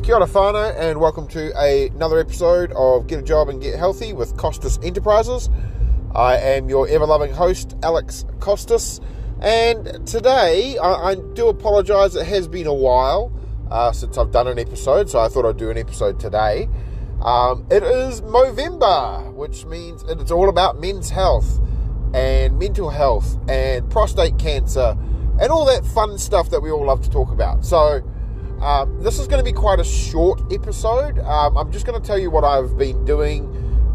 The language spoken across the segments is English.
Kia ora whānau, and welcome to another episode of Get a Job and Get Healthy with Costas Enterprises. I am your ever-loving host, Alex Costas, and today, I do apologise, it has been a while since I've done an episode, so I thought I'd do an episode today. It is Movember, which means it's all about men's health and mental health and prostate cancer and all that fun stuff that we all love to talk about. So this is going to be quite a short episode. I'm just going to tell you what I've been doing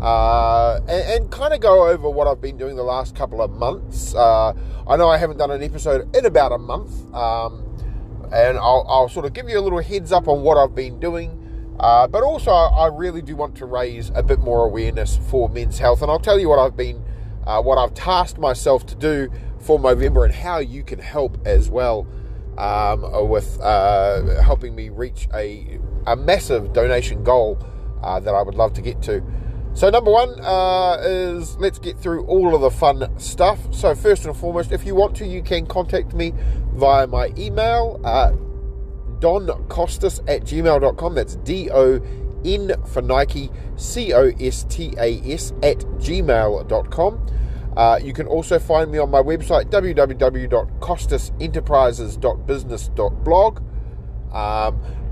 and kind of go over what I've been doing the last couple of months. I know I haven't done an episode in about a month, and I'll sort of give you a little heads up on what I've been doing. But also, I really do want to raise a bit more awareness for men's health, and I'll tell you what I've tasked myself to do for Movember and how you can help as well with helping me reach a massive donation goal that I would love to get to. So number one is let's get through all of the fun stuff. So first and foremost, if you want to, you can contact me via my email, doncostas@gmail.com. That's DON for Nike, COSTAS @gmail.com. You can also find me on my website, www.costasenterprises.business.blog.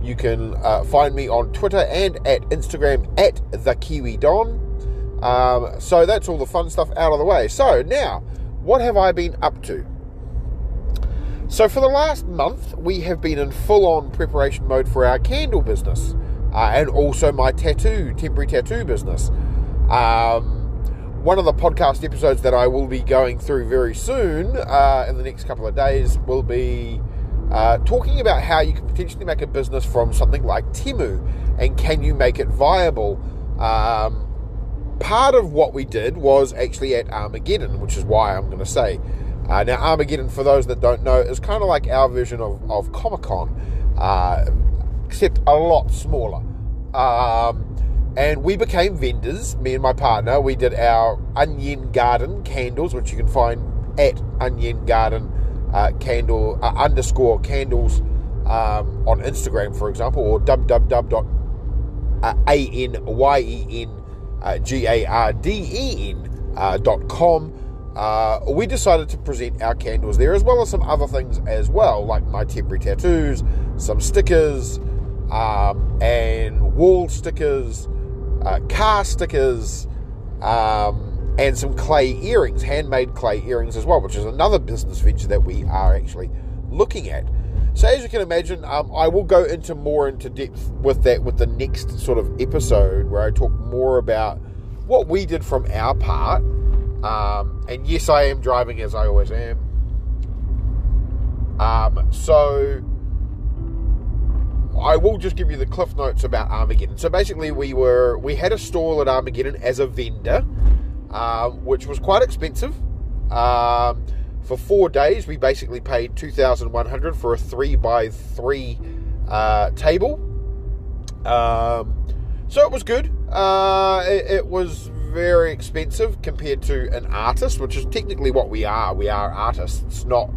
You can find me on Twitter and at Instagram at TheKiwiDon. So that's all the fun stuff out of the way. So now, what have I been up to? So for the last month, we have been in full-on preparation mode for our candle business and also my temporary tattoo business. One of the podcast episodes that I will be going through very soon in the next couple of days will be talking about how you can potentially make a business from something like Temu, and can you make it viable. Part of what we did was actually at Armageddon, which is why I'm going to say. Now, Armageddon, for those that don't know, is kind of like our version of Comic-Con, except a lot smaller. And we became vendors, me and my partner. We did our An Yen Garden candles, which you can find at An Yen Garden _candles on Instagram, for example, or www.anyengarden.com. We decided to present our candles there, as well as some other things as well, like my temporary tattoos, some stickers, and wall stickers, car stickers, and some clay earrings, handmade clay earrings as well, which is another business venture that we are actually looking at. So as you can imagine, I will go more into depth with that with the next sort of episode, where I talk more about what we did from our part. And yes, I am driving, as I always am. So I will just give you the cliff notes about Armageddon. So basically, we had a stall at Armageddon as a vendor, which was quite expensive. For 4 days, we basically paid $2,100 for a 3x3 table. So it was good. It was very expensive compared to an artist, which is technically what we are. We are artists, not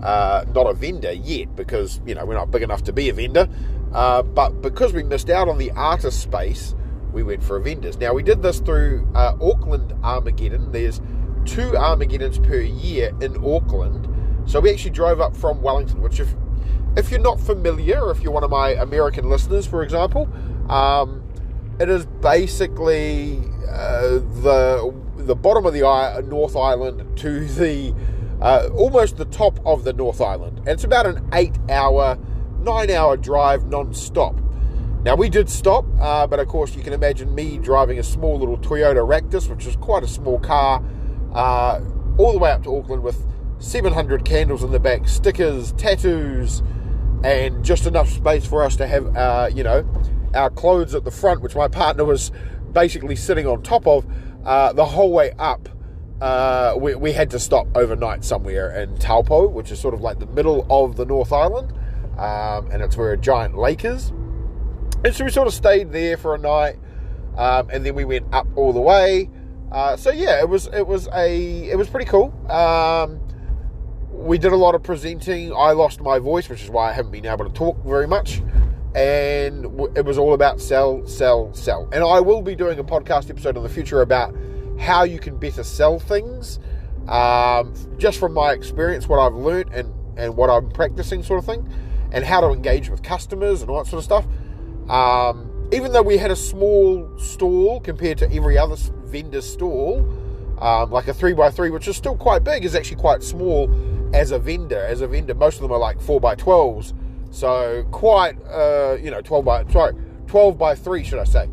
a vendor yet, because we're not big enough to be a vendor. But because we missed out on the artist space, we went for a vendors. Now, we did this through Auckland Armageddon. There's 2 Armageddons per year in Auckland. So we actually drove up from Wellington, which if you're not familiar, or if you're one of my American listeners, for example, it is basically the bottom of the North Island to the almost the top of the North Island. And it's about an 9-hour drive non-stop. Now, we did stop, but of course you can imagine me driving a small little Toyota Ractus, which is quite a small car, all the way up to Auckland with 700 candles in the back, stickers, tattoos, and just enough space for us to have, our clothes at the front, which my partner was basically sitting on top of the whole way up. We had to stop overnight somewhere in Taupo, which is sort of like the middle of the North Island, and it's where a giant lake is. And so we sort of stayed there for a night, and then we went up all the way. So yeah, it was pretty cool. We did a lot of presenting. I lost my voice, which is why I haven't been able to talk very much. and it was all about sell, sell, sell. And I will be doing a podcast episode in the future about how you can better sell things, just from my experience, what I've learned and what I'm practicing, sort of thing, and how to engage with customers and all that sort of stuff. Even though we had a small stall compared to every other vendor stall, like a 3x3, which is still quite big, is actually quite small as a vendor. Most of them are like 4x12s, so quite 12 by 3, should I say.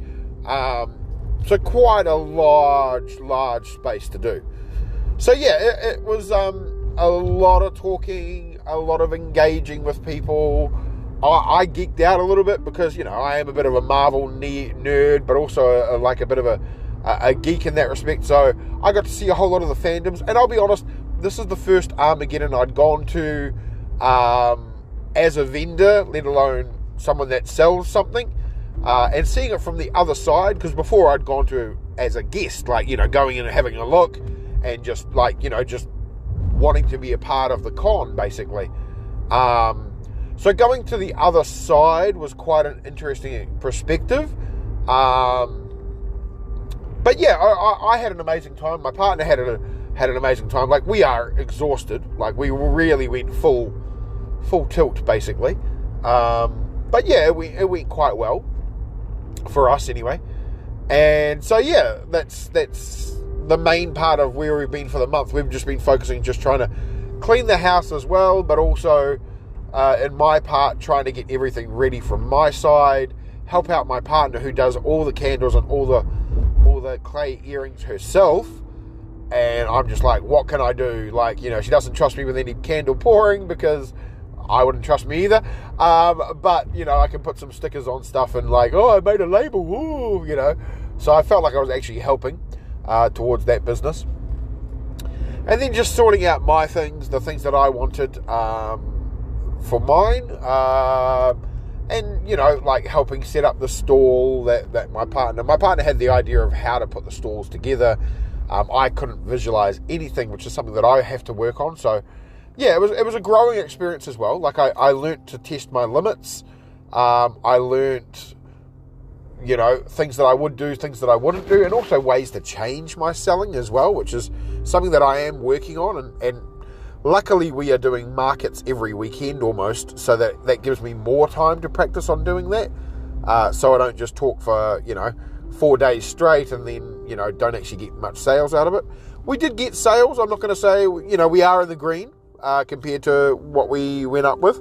So quite a large space to do. So yeah, it was a lot of talking, a lot of engaging with people. I geeked out a little bit because, I am a bit of a Marvel nerd, but also like a bit of a geek in that respect. So I got to see a whole lot of the fandoms. And I'll be honest, this is the first Armageddon I'd gone to as a vendor, let alone someone that sells something. And seeing it from the other side, because before I'd gone to as a guest, like, going in and having a look and just like, just wanting to be a part of the con, basically. So going to the other side was quite an interesting perspective. But yeah, I had an amazing time. My partner had an amazing time. Like, we are exhausted. Like, we really went full tilt, basically. But yeah, it went quite well for us anyway. And so yeah, that's the main part of where we've been for the month. We've just been focusing, just trying to clean the house as well, but also in my part, trying to get everything ready from my side, help out my partner who does all the candles and all the clay earrings herself. And I'm just like, what can I do? Like, she doesn't trust me with any candle pouring because I wouldn't trust me either. But, I can put some stickers on stuff and like, oh, I made a label, woo, So I felt like I was actually helping towards that business. And then just sorting out my things, the things that I wanted for mine. And, like helping set up the stall that my partner had the idea of how to put the stalls together. I couldn't visualize anything, which is something that I have to work on. So yeah, it was a growing experience as well. Like I learnt to test my limits. I learnt, things that I would do, things that I wouldn't do, and also ways to change my selling as well, which is something that I am working on. And luckily we are doing markets every weekend almost, so that gives me more time to practice on doing that. So I don't just talk for, 4 days straight and then, don't actually get much sales out of it. We did get sales. I'm not going to say, we are in the green compared to what we went up with.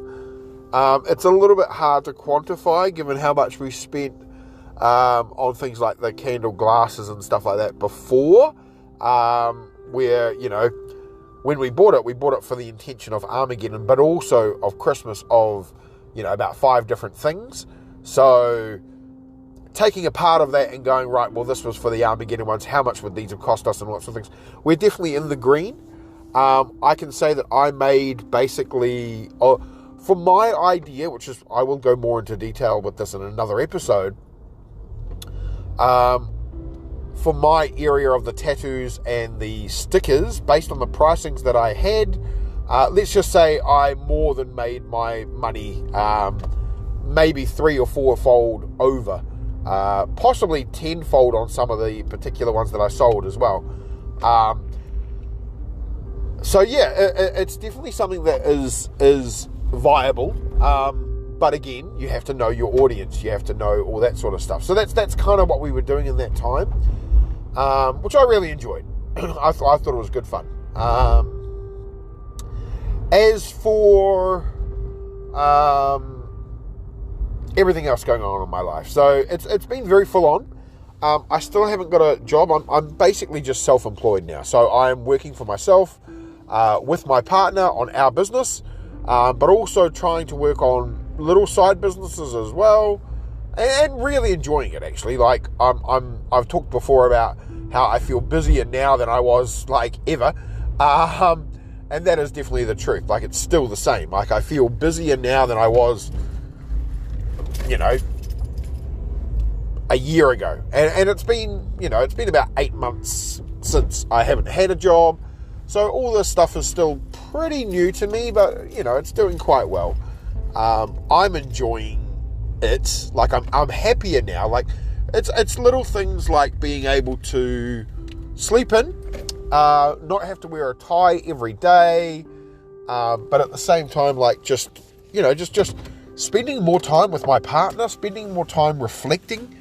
It's a little bit hard to quantify given how much we spent on things like the candle glasses and stuff like that before, where, when we bought it for the intention of Armageddon, but also of Christmas of, about 5 different things. So taking a part of that and going, right, well, this was for the Armageddon ones, how much would these have cost us and lots of things. We're definitely in the green. I can say that I made basically, for my idea, which is, I will go more into detail with this in another episode, for my area of the tattoos and the stickers, based on the pricings that I had, let's just say I more than made my money, maybe 3 or 4-fold over, possibly 10-fold on some of the particular ones that I sold as well. So yeah, it's definitely something that is viable. But again, you have to know your audience. You have to know all that sort of stuff. So that's kind of what we were doing in that time, which I really enjoyed. I thought it was good fun. As for everything else going on in my life, so it's been very full on. I still haven't got a job. I'm basically just self-employed now. So I'm working for myself with my partner on our business, but also trying to work on little side businesses as well, and really enjoying it actually. Like I've talked before about how I feel busier now than I was like ever, and that is definitely the truth. Like it's still the same. Like I feel busier now than I was, a year ago, and it's been about 8 months since I haven't had a job, so all this stuff is still pretty new to me, but it's doing quite well. I'm enjoying it's like I'm happier now. Like it's little things like being able to sleep in, not have to wear a tie every day, but at the same time, like just spending more time with my partner, spending more time reflecting.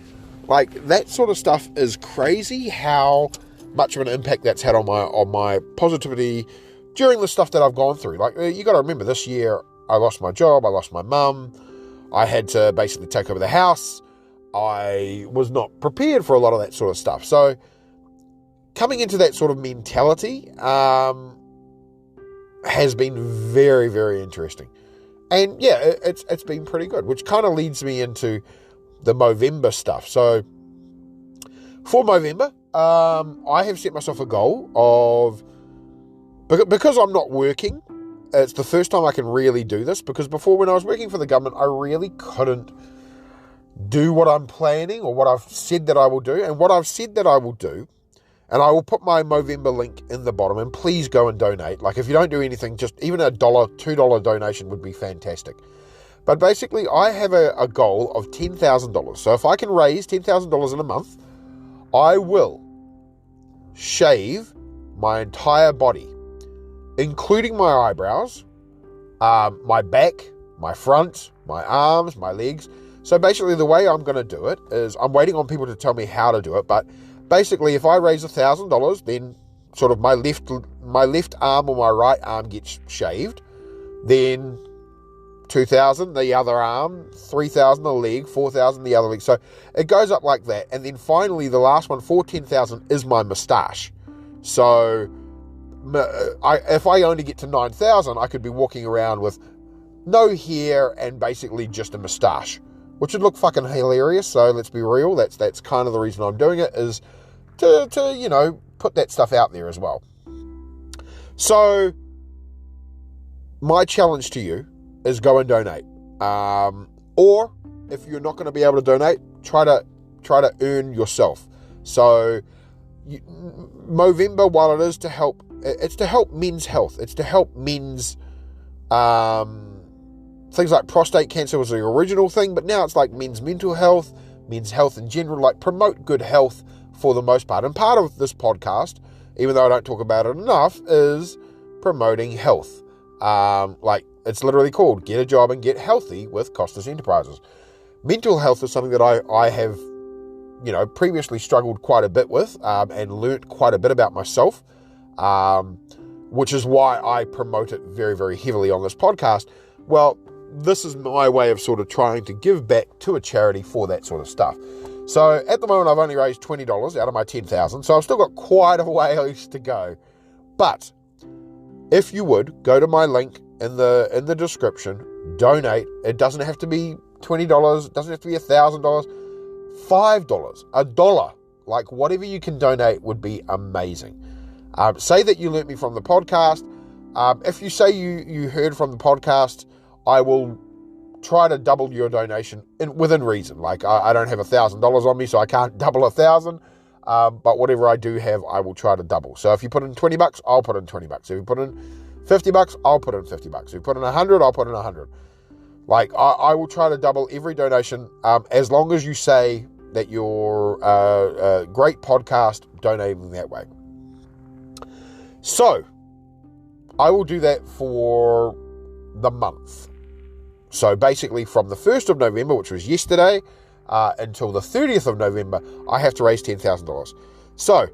Like that sort of stuff is crazy how much of an impact that's had on my positivity during the stuff that I've gone through. Like, you got to remember, this year I lost my job, I lost my mum, I had to basically take over the house. I was not prepared for a lot of that sort of stuff. So coming into that sort of mentality has been very, very interesting. And yeah, it's been pretty good, which kind of leads me into the Movember stuff. So for Movember, I have set myself a goal of, because I'm not working, it's the first time I can really do this, because before, when I was working for the government, I really couldn't do what I'm planning or what I've said that I will do. And what I've said that I will do, and I will put my Movember link in the bottom, and please go and donate. Like, if you don't do anything, just even $1, $2 donation would be fantastic. But basically, I have a goal of $10,000. So if I can raise $10,000 in a month, I will shave my entire body, including my eyebrows, my back, my front, my arms, my legs. So basically, the way I'm going to do it is, I'm waiting on people to tell me how to do it, but basically, if I raise $1,000, then sort of my left arm or my right arm gets shaved, then 2,000 the other arm, 3,000 the leg, 4,000 the other leg. So it goes up like that, and then finally the last one for 10,000 is my moustache. So if I only get to 9,000, I could be walking around with no hair and basically just a moustache, which would look fucking hilarious. So let's be real, that's kind of the reason I'm doing it, is to put that stuff out there as well. So my challenge to you is go and donate. Or if you're not going to be able to donate, try to earn yourself. So Movember, while it is to help, it's to help men's health. It's to help men's things like prostate cancer was the original thing, but now it's like men's mental health, men's health in general, like promote good health for the most part. And part of this podcast, even though I don't talk about it enough, is promoting health. Like, it's literally called Get a Job and Get Healthy with Costas Enterprises. Mental health is something that I have, previously struggled quite a bit with, and learnt quite a bit about myself, which is why I promote it very, very heavily on this podcast. Well, this is my way of sort of trying to give back to a charity for that sort of stuff. So at the moment, I've only raised $20 out of my 10,000, so I've still got quite a ways to go. But if you would, go to my link in the description, donate. It doesn't have to be $20, it doesn't have to be $1,000, $5, $1, like whatever you can donate would be amazing. Say that you learnt me from the podcast. If you say you heard from the podcast, I will try to double your donation within reason. Like, I don't have $1,000 on me, so I can't double 1,000. But whatever I do have, I will try to double. So if you put in $20, I'll put in $20. If you put in $50, I'll put in $50. If you put in 100, I'll put in 100. Like, I will try to double every donation, as long as you say that you're a great podcast donating that way. So I will do that for the month. So basically, from the 1st of November, which was yesterday, until the 30th of November, I have to raise $10,000. So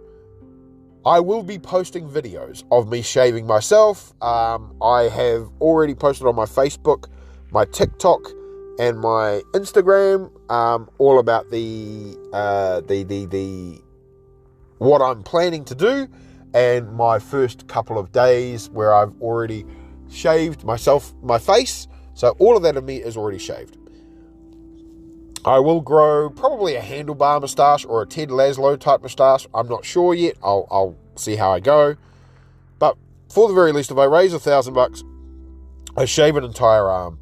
I will be posting videos of me shaving myself. I have already posted on my Facebook, my TikTok, and my Instagram, all about the what I'm planning to do, and my first couple of days where I've already shaved myself, my face. So all of that of me is already shaved. I will grow probably a handlebar moustache or a Ted Laszlo type moustache. I'm not sure yet. I'll see how I go. But for the very least, if I raise $1,000, I shave an entire arm.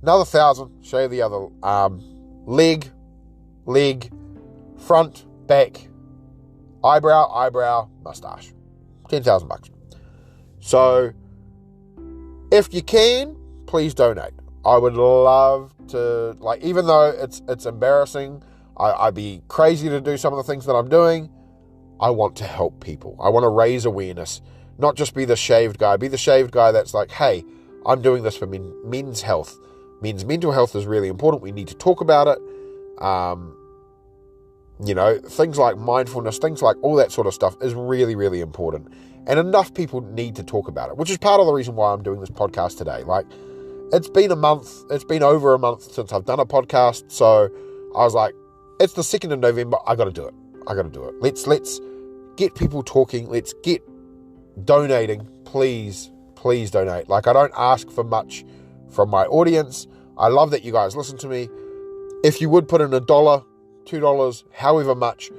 Another 1,000, shave the other arm, leg, front, back, eyebrow, mustache. $10,000. So if you can, please donate. I would love to, like, even though it's embarrassing, I'd be crazy to do some of the things that I'm doing, I want to help people. I want to raise awareness, not just be the shaved guy. Be the shaved guy that's like, hey, I'm doing this for men's health. Men's mental health is really important. We need to talk about it. Things like mindfulness, things like all that sort of stuff is really, really important. And enough people need to talk about it, which is part of the reason why I'm doing this podcast today. Like, it's been over a month since I've done a podcast. So I was like, it's the 2nd of November. I got to do it. Let's get people talking. Let's get donating. Please donate. Like, I don't ask for much from my audience. I love that you guys listen to me. If you would put in $1, $2, however much,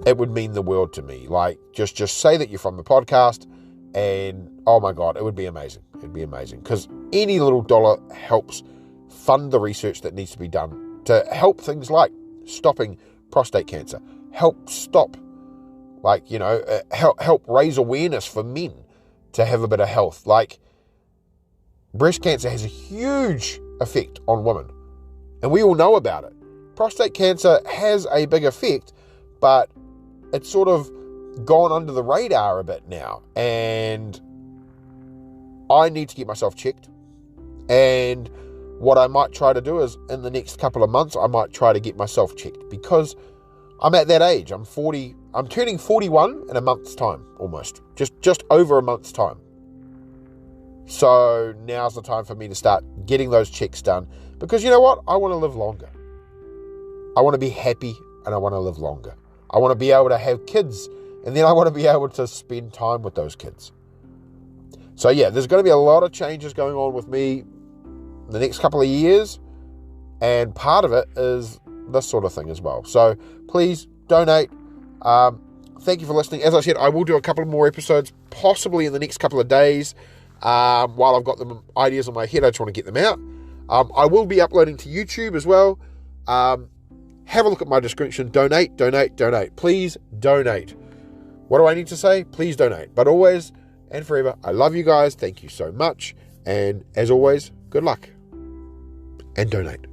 it would mean the world to me. Like, just say that you're from the podcast, and oh my God, it would be amazing. It'd be amazing, because any little dollar helps fund the research that needs to be done to help things like stopping prostate cancer, help raise awareness for men to have a bit of health. Like, breast cancer has a huge effect on women, and we all know about it. Prostate cancer has a big effect, but it's sort of gone under the radar a bit now, and I need to get myself checked. And what I might try to do is, in the next couple of months, I might try to get myself checked, because I'm at that age. I'm 40. I'm turning 41 in a month's time, almost. Just over a month's time. So now's the time for me to start getting those checks done, because you know what? I want to live longer. I want to be happy, and I want to live longer. I want to be able to have kids, and then I want to be able to spend time with those kids. So yeah, there's going to be a lot of changes going on with me the next couple of years, and part of it is this sort of thing as well. So please donate. Thank you for listening. As I said, I will do a couple more episodes, possibly in the next couple of days. While I've got the ideas in my head, I just want to get them out. I will be uploading to YouTube as well. Have a look at my description. Donate. Please donate. What do I need to say? Please donate. But always and forever, I love you guys. Thank you so much. And as always, good luck. And donate.